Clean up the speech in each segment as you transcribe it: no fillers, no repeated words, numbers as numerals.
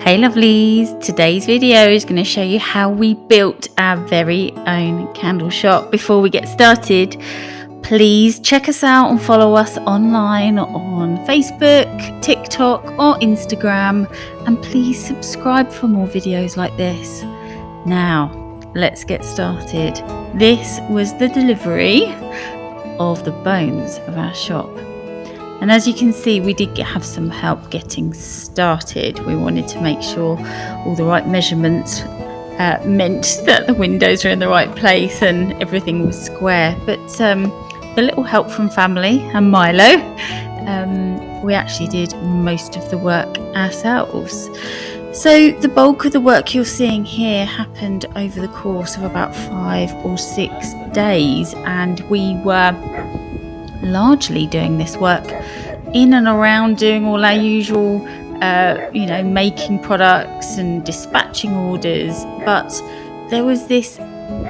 Hey lovelies, today's video is going to show you how we built our very own candle shop. Before we get started, please check us out and follow us online on Facebook, TikTok or Instagram, and please subscribe for more videos like this. Now, let's get started. This was the delivery of the bones of our shop. And as you can see, we did have some help getting started. We wanted to make sure all the right measurements meant that the windows are in the right place and everything was square. But the little help from family and Milo, we actually did most of the work ourselves. So the bulk of the work you're seeing here happened over the course of about 5 or 6 days, and we were largely doing this work in and around doing all our usual making products and dispatching orders, but there was this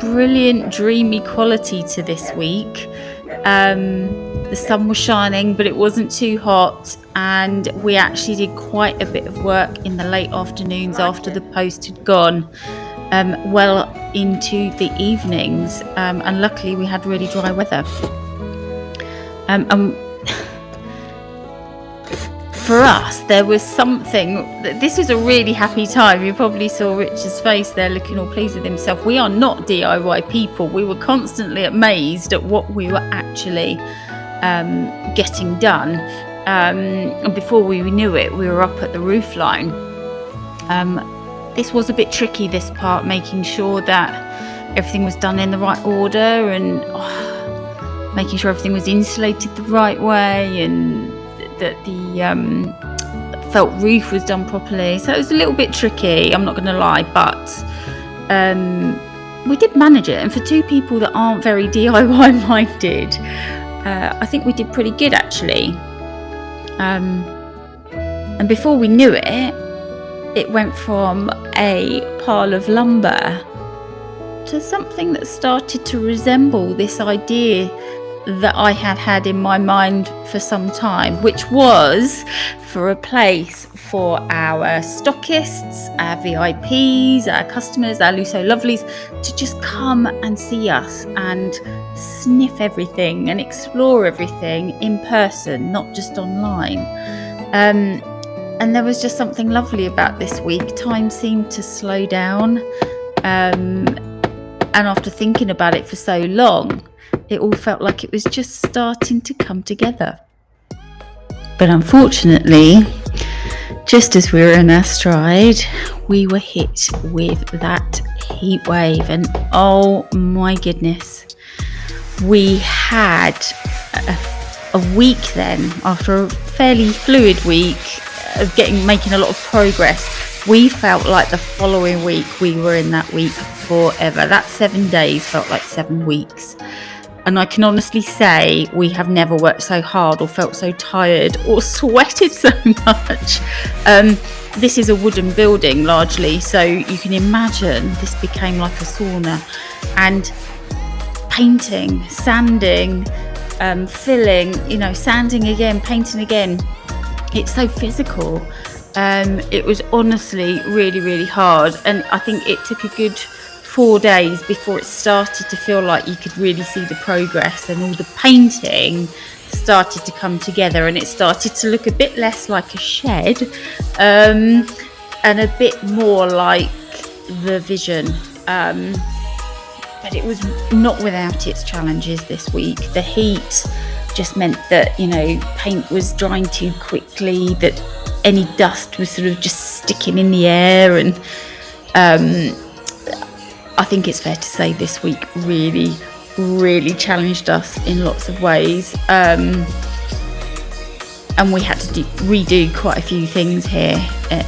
brilliant dreamy quality to this week. The sun was shining, but it wasn't too hot, and we actually did quite a bit of work in the late afternoons after the post had gone, well into the evenings, and luckily we had really dry weather. For us, there was something, this was a really happy time. You probably saw Richard's face there looking all pleased with himself. We are not DIY people. We were constantly amazed at what we were actually getting done. And before we knew it, we were up at the roof line. This was a bit tricky, this part, making sure that everything was done in the right order and making sure everything was insulated the right way and that the felt roof was done properly. So it was a little bit tricky, I'm not going to lie, but we did manage it. And for two people that aren't very DIY minded, I think we did pretty good actually. And before we knew it, it went from a pile of lumber to something that started to resemble this idea that I had had in my mind for some time, which was for a place for our stockists, our VIPs, our customers, our Lusso Lovelies to just come and see us and sniff everything and explore everything in person, not just online. And there was just something lovely about this week. Time seemed to slow down, and after thinking about it for so long, it all felt like it was just starting to come together. But unfortunately, just as we were in our stride, we were hit with that heat wave, and oh my goodness, we had a week then, after a fairly fluid week of making a lot of progress. We felt like the following week we were in that week forever. That 7 days felt like 7 weeks. And I can honestly say we have never worked so hard or felt so tired or sweated so much. This is a wooden building largely, so you can imagine this became like a sauna. And painting, sanding, filling, sanding again, painting again. It's so physical. It was honestly really, really hard. And I think it took a good 4 days before it started to feel like you could really see the progress, and all the painting started to come together, and it started to look a bit less like a shed and a bit more like the vision. But it was not without its challenges this week. The heat just meant that paint was drying too quickly, that any dust was sort of just sticking in the air, and I think it's fair to say this week really, really challenged us in lots of ways. And we had to redo quite a few things here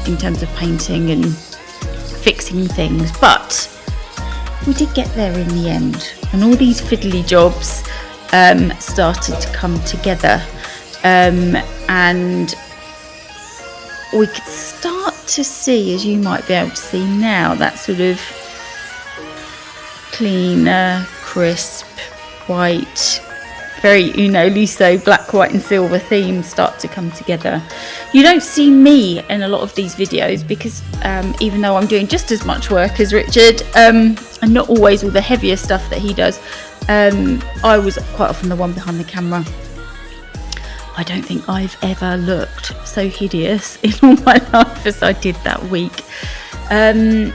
in terms of painting and fixing things. But we did get there in the end. And all these fiddly jobs started to come together. And we could start to see, as you might be able to see now, that sort of cleaner, crisp, white very Lusso black, white and silver theme start to come together. You don't see me in a lot of these videos because even though I'm doing just as much work as Richard, and not always all the heavier stuff that he does, I was quite often the one behind the camera. I don't think I've ever looked so hideous in all my life as I did that week. And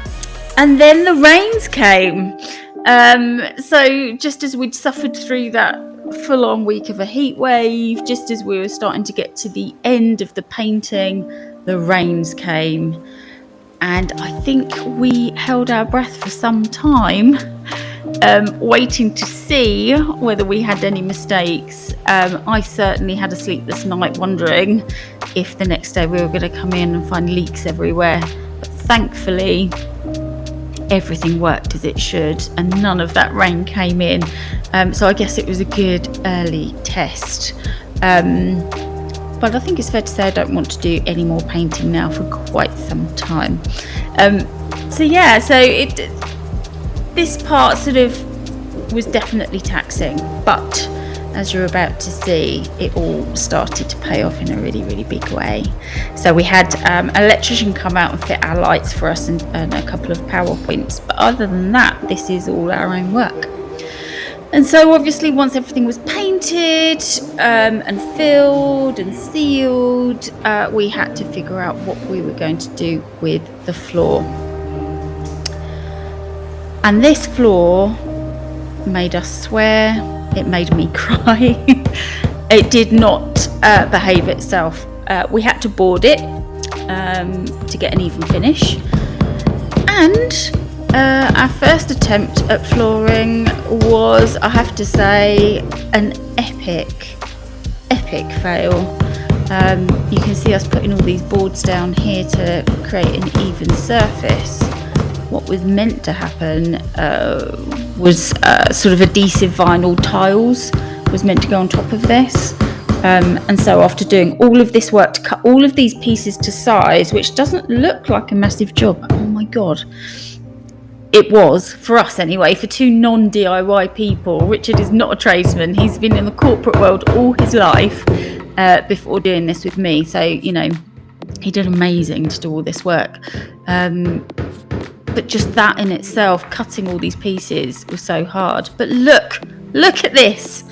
then the rains came. So just as we'd suffered through that full-on week of a heat wave, just as we were starting to get to the end of the painting, the rains came. And I think we held our breath for some time, waiting to see whether we had any mistakes. I certainly had a sleepless night wondering if the next day we were going to come in and find leaks everywhere. But thankfully, everything worked as it should and none of that rain came in. So I guess it was a good early test. But I think it's fair to say I don't want to do any more painting now for quite some time. This part sort of was definitely taxing, but as you're about to see, it all started to pay off in a really, really big way. So we had an electrician come out and fit our lights for us and a couple of power points. But other than that, this is all our own work. And so obviously once everything was painted and filled and sealed, we had to figure out what we were going to do with the floor. And this floor made us swear, it made me cry. It did not behave itself. We had to board it to get an even finish. And our first attempt at flooring was, I have to say, an epic fail. You can see us putting all these boards down here to create an even surface. What was meant to happen was sort of adhesive vinyl tiles was meant to go on top of this. And so after doing all of this work to cut all of these pieces to size, which doesn't look like a massive job, oh my God, it was, for us anyway, for two non-DIY people. Richard is not a tradesman. He's been in the corporate world all his life before doing this with me. So, he did amazing to do all this work. But just that in itself, cutting all these pieces, was so hard. But look at this.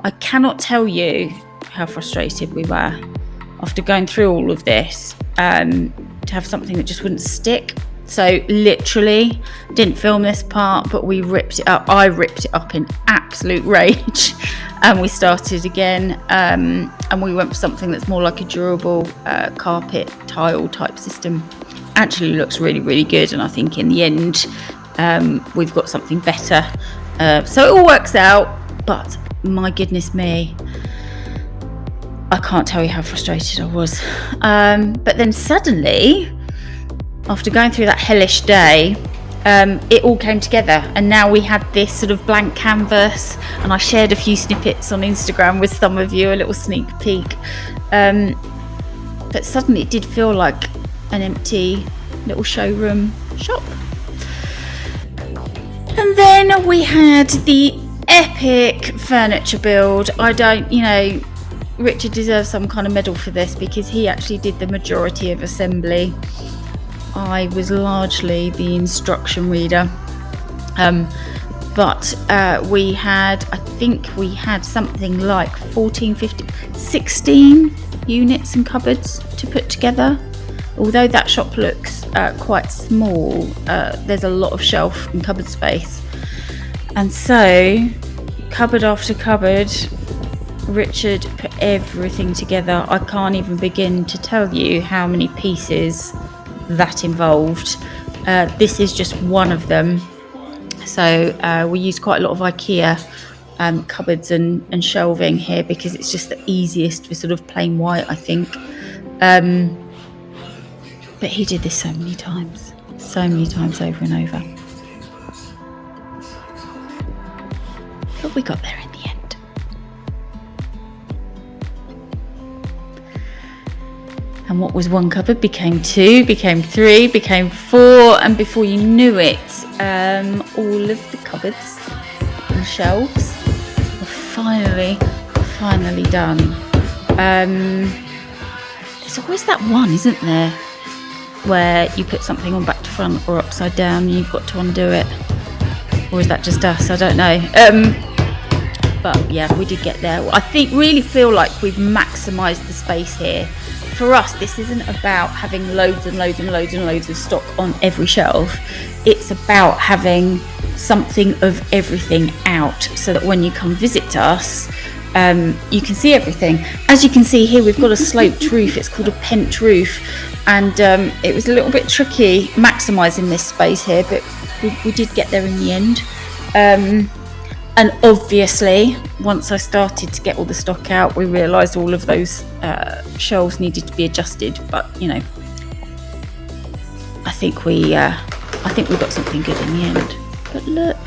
I cannot tell you how frustrated we were after going through all of this to have something that just wouldn't stick. So literally, didn't film this part, but we ripped it up. I ripped it up in absolute rage. And we started again. And we went for something that's more like a durable carpet tile type system. Actually looks really, really good, and I think in the end we've got something better. So it all works out, but my goodness me, I can't tell you how frustrated I was. But then suddenly, after going through that hellish day, it all came together, and now we had this sort of blank canvas, and I shared a few snippets on Instagram with some of you, a little sneak peek. But suddenly it did feel like an empty little showroom shop. And then we had the epic furniture build. Richard deserves some kind of medal for this because he actually did the majority of assembly. I was largely the instruction reader. But we had something like 16 units and cupboards to put together. Although that shop looks quite small, there's a lot of shelf and cupboard space. And so, cupboard after cupboard, Richard put everything together. I can't even begin to tell you how many pieces that involved. This is just one of them. So we used quite a lot of IKEA cupboards and shelving here because it's just the easiest for sort of plain white, I think. But he did this so many times over and over. But we got there in the end. And what was one cupboard became two, became three, became four, and before you knew it, all of the cupboards and shelves were finally done. There's always that one, isn't there, where you put something on back to front or upside down and you've got to undo it. Or is that just us? I don't know. But yeah, we did get there. I really feel like we've maximised the space here. For us, this isn't about having loads and loads and loads and loads of stock on every shelf. It's about having something of everything out so that when you come visit us, you can see everything. As you can see here, we've got a sloped roof. It's called a pent roof, and it was a little bit tricky maximising this space here, but we did get there in the end. And obviously, once I started to get all the stock out, we realised all of those shelves needed to be adjusted. But you know, I think we got something good in the end. But look.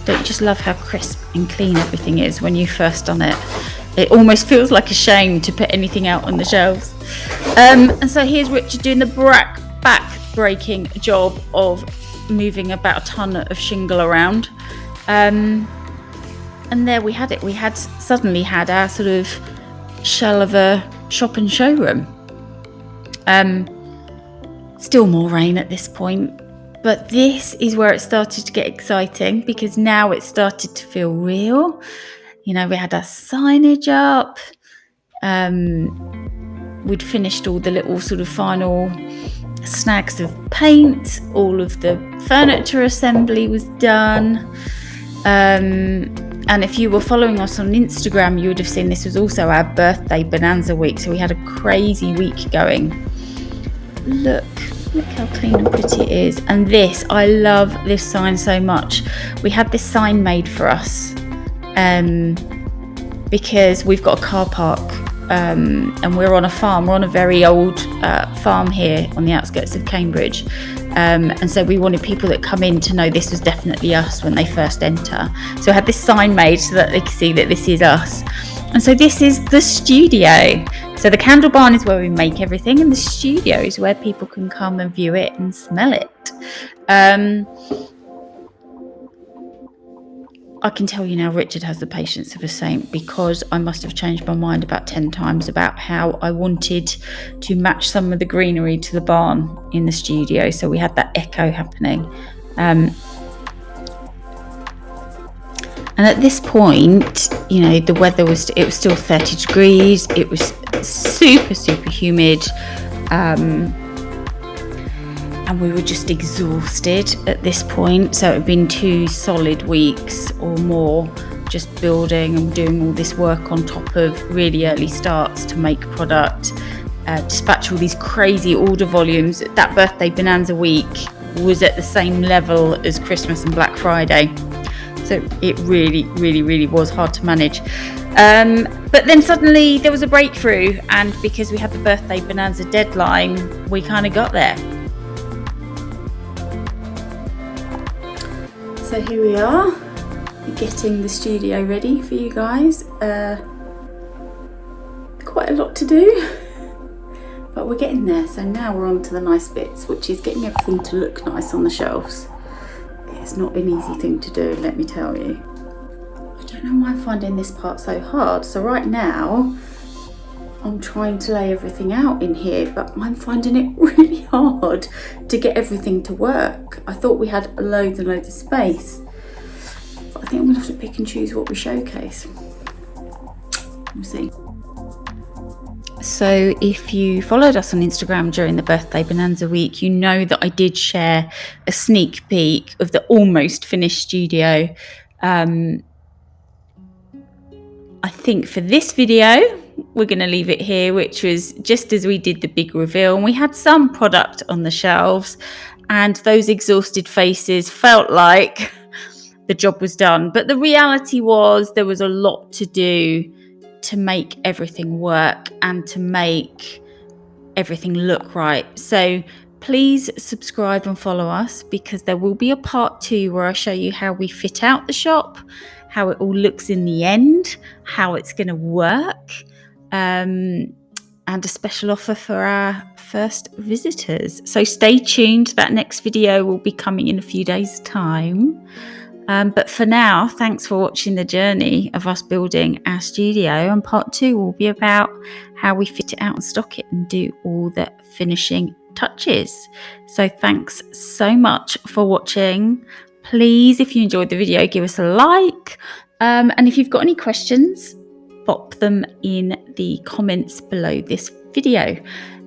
Don't you just love how crisp and clean everything is when you first done it? It almost feels like a shame to put anything out on the shelves. And so here's Richard doing the back-breaking job of moving about a ton of shingle around. And there we had it. We suddenly had our sort of shell of a shop and showroom. Still more rain at this point. But this is where it started to get exciting, because now it started to feel real. You know, we had our signage up. We'd finished all the little sort of final snags of paint. All of the furniture assembly was done. And if you were following us on Instagram, you would have seen this was also our birthday bonanza week. So we had a crazy week going. Look how clean and pretty it is. And this, I love this sign so much. We had this sign made for us because we've got a car park and we're on a farm. We're on a very old farm here on the outskirts of Cambridge. And so we wanted people that come in to know this was definitely us when they first enter. So I had this sign made so that they could see that this is us. And so this is the studio. So the candle barn is where we make everything, and the studio is where people can come and view it and smell it. I can tell you now, Richard has the patience of a saint, because I must have changed my mind about 10 times about how I wanted to match some of the greenery to the barn in the studio. So we had that echo happening. And at this point, you know, the weather was still 30 degrees. It was super, super humid. And we were just exhausted at this point. So it had been 2 solid weeks or more just building and doing all this work on top of really early starts to make product, dispatch all these crazy order volumes. That birthday bonanza week was at the same level as Christmas and Black Friday. So it really, really, really was hard to manage. But then suddenly there was a breakthrough, and because we had the birthday bonanza deadline, we kind of got there. So here we are, getting the studio ready for you guys. Quite a lot to do, but we're getting there. So now we're on to the nice bits, which is getting everything to look nice on the shelves. It's not an easy thing to do, let me tell you. I don't know why I'm finding this part so hard. So right now, I'm trying to lay everything out in here, but I'm finding it really hard to get everything to work. I thought we had loads and loads of space, but I think I'm gonna have to pick and choose what we showcase. We'll see. So if you followed us on Instagram during the birthday bonanza week, you know that I did share a sneak peek of the almost finished studio. I think for this video, we're going to leave it here, which was just as we did the big reveal. And we had some product on the shelves, and those exhausted faces felt like the job was done. But the reality was there was a lot to do to make everything work and to make everything look right. So please subscribe and follow us, because there will be a part 2 where I show you how we fit out the shop, how it all looks in the end, how it's going to work, and a special offer for our first visitors. So stay tuned. That next video will be coming in a few days' time. But for now, thanks for watching the journey of us building our studio, and part 2 will be about how we fit it out and stock it and do all the finishing touches. So thanks so much for watching. Please, if you enjoyed the video, give us a like, and if you've got any questions, pop them in the comments below this video.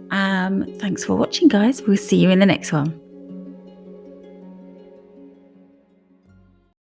Thanks for watching, guys. We'll see you in the next one.